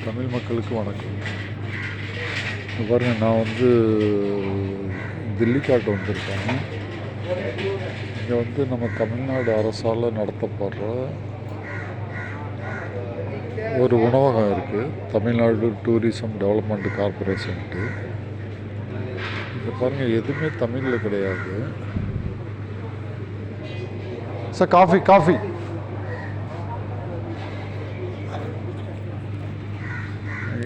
தமிழ் மக்களுக்கு வணக்கம். பாருங்கள், நான் தில்லிக்காட்டு வந்திருக்கேன். இங்கே நம்ம தமிழ்நாடு அரசால் நடத்தப்படுற ஒரு உணவகம் இருக்குது, தமிழ்நாடு டூரிசம் டெவலப்மெண்ட் கார்பரேஷன்ட்டு. இங்கே பாருங்கள், எதுவுமே தமிழில் கிடையாது. சார், காஃபி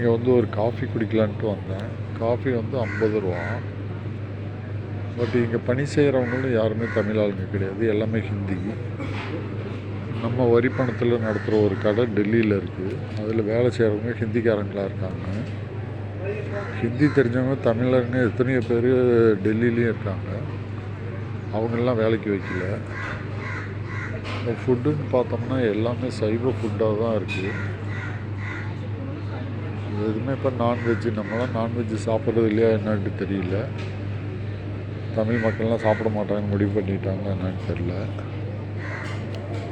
இங்கே ஒரு காஃபி குடிக்கலான்ட்டு வந்தேன். காஃபி 50 ரூபா. பட் இங்கே பணி செய்கிறவங்களும் யாருமே தமிழ் ஆளுங்க கிடையாது, எல்லாமே ஹிந்தி. நம்ம வரி பணத்தில் நடத்துகிற ஒரு கடை டெல்லியில் இருக்குது. அதில் வேலை செய்கிறவங்க ஹிந்திக்காரங்களாக இருக்காங்க. ஹிந்தி தெரிஞ்சவங்க தமிழருங்க எத்தனையோ பேர் டெல்லியிலையும் இருக்காங்க. அவங்களெலாம் வேலைக்கு வைக்கல. ஃபுட்டுன்னு பார்த்தோம்னா எல்லாமே சைவ ஃபுட்டாக தான் இருக்குது. எதுவுமே இப்போ நான்வெஜ்ஜு, நம்மளாம் நான்வெஜ்ஜு சாப்பிட்றது இல்லையா என்னன்ட்டு தெரியல. தமிழ் மக்கள்லாம் சாப்பிட மாட்டாங்கன்னு முடிவு பண்ணிட்டாங்க என்னன்னு தெரியல.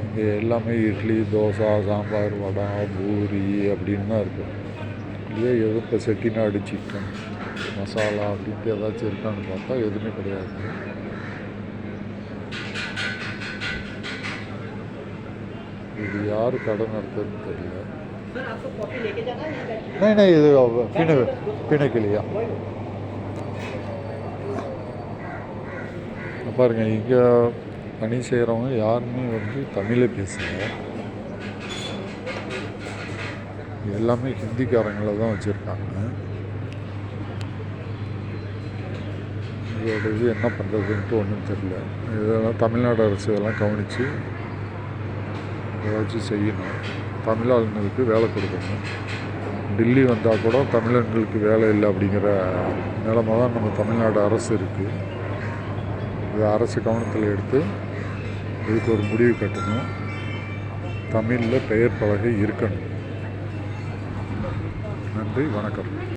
இங்கே எல்லாமே இட்லி, தோசை, சாம்பார், வடை, பூரி அப்படின்னு தான் இருக்குது. இல்லையா எதுவும் இப்போ செட்டிநாடு சிக்கன் மசாலா அப்படின்ட்டு ஏதாச்சும் இருக்கான்னு பார்த்தா எதுவுமே கிடையாது. இது யார் கடை நடத்துறதுன்னு தெரியல. नहीं இது पीने के लिए பாருங்க, இங்கே பணி செய்கிறவங்க யாருமே தமிழே பேசல. எல்லாமே ஹிந்திக்காரங்களை தான் வச்சுருக்காங்க. இதோட இது என்ன பண்ணுறதுன்ட்டு ஒன்றும் தெரியல. இதெல்லாம் தமிழ்நாடு அரசு இதெல்லாம் கவனித்து ஏதாச்சும் செய்யணும். தமிழ் ஆளுங்களுக்கு வேலை கொடுக்கணும். டெல்லி வந்தால் கூட தமிழர்களுக்கு வேலை இல்லை அப்படிங்கிற நிலைமை தான் நம்ம தமிழ்நாடு அரசு இருக்குது. இது அரசு கவனத்தில் எடுத்து இதுக்கு ஒரு முடிவு கட்டணும். தமிழில் பெயர் பலகை இருக்கணும். நன்றி, வணக்கம்.